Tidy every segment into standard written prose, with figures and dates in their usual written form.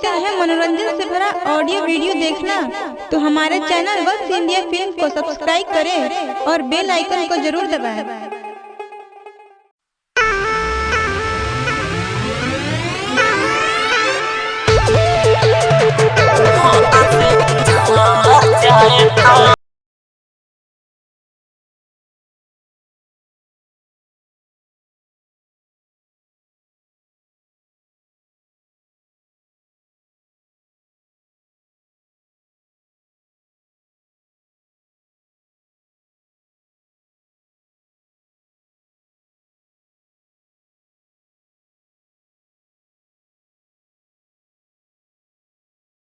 चाहते हैं मनोरंजन से भरा ऑडियो वीडियो देखना तो हमारे चैनल वक्स इंडिया फिल्म को सब्सक्राइब करें और बेल आइकन को जरूर दबाएं।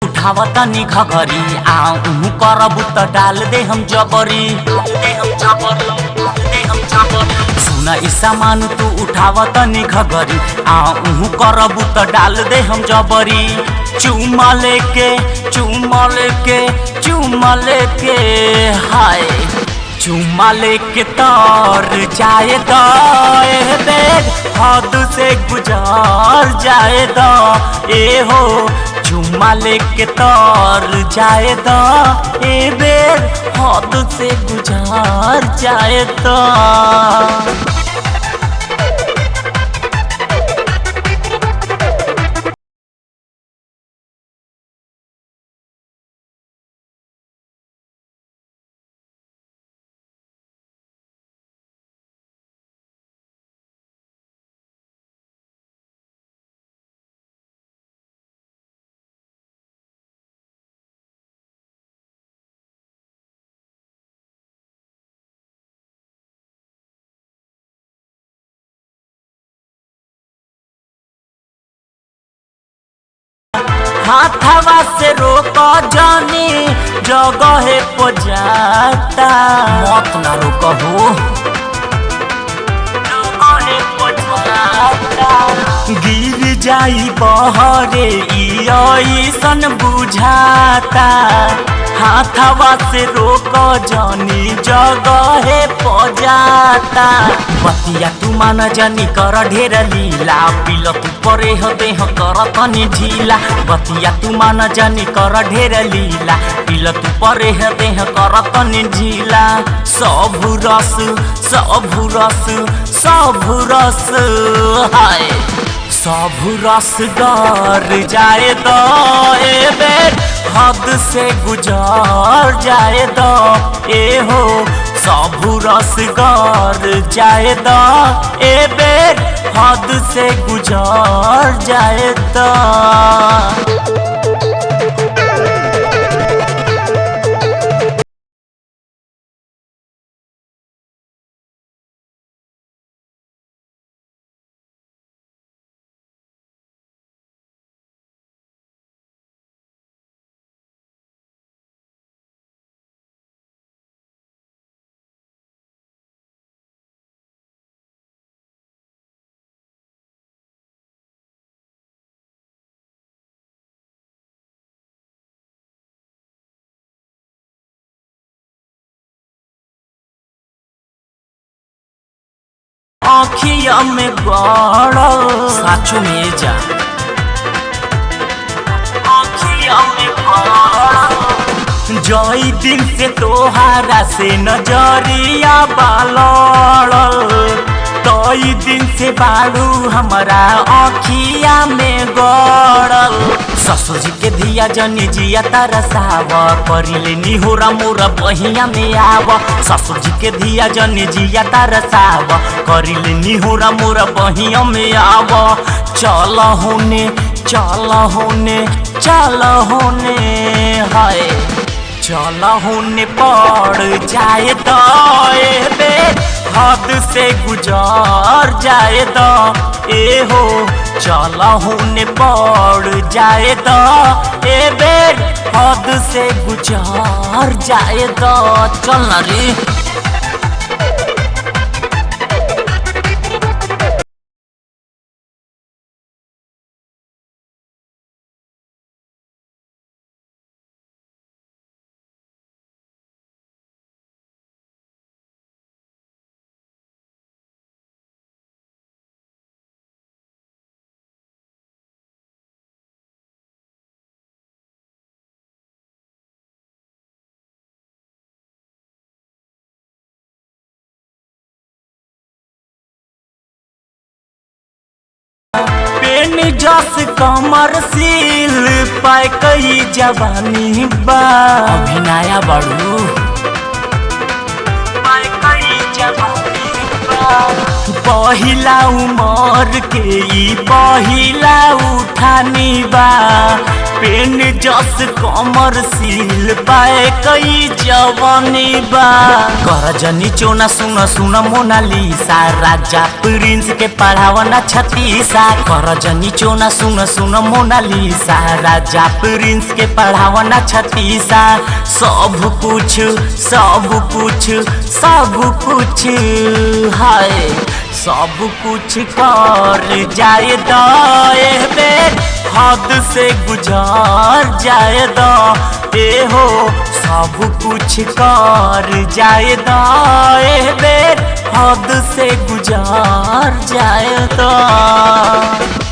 उठावतनी घघरी आऊ करबू त डाल दे हम जबरी सुन ई सामान तू उठावतनी घघरी आऊ करबू त डाल दे हम जबरी चुम्मा लेके हाय चुम्मा लेके तर जाए दे हद से गुजार जाए ए हो चुम्मा लेके तर जाए ए बेर हद से गुजार जाए हाथवा से रोको जानी जगह पजाता मत ना रोकहो गिर जाई बहरे ऐसन बुझाता हाथवा से रोको जानी जगह पजाता बतिया तू मान जानी कर ढेर लीला पिल तू परे हते कर तनी ढीला बतिया तू मान जानी कर ढेर लीला पिल तू परे हते कर तनी ढीला सब रस हाय सब रस डर जाए ए बेर हद से गुजार जाए ए हो सब रस गर जाए ए बेर हद से गुजार जाए आँखिया में गड़ल साचो में जा आँखिया में गड़ल जई दिन से तोहारा से नजरिया बालल तई दिन से बारू हमारा आँखिया में गड़ल ससुर जी के धिया जनी जिया तारा सावा करिले निहोरा मोरा बहिया में आव ससुर जी के धिया जनी जिया तारा सावा करिले निहोरा मोरा बहिया में आव चल होने हाय चल होने पड़ जाए बेर हद से गुजार जाए ए हो चल होने पड़ जाए ए बेर हद से गुजार जाए चल ना रे। जस कमरशील पाए कई जवानी बा अभी नया बड़ू पाए कई जवानी बा पहिला उमर के ई पहिला उठानी बा पेन जस कमरशील पाए कई जवानी बा कर जनी चोना सुन सुन मोनालिसा राजा प्रिंस के पढ़ावना छतीसा कर जनी चोना सुन सुन मोनालिसा राजा प्रिंस के पढ़ावना छतीसा सब कुछ सब कुछ सब कुछ हाय सब कुछ कर जाए दे हद से गुजार जाए दे हो सब कुछ कर जाए दे हद से गुजार जाए दो।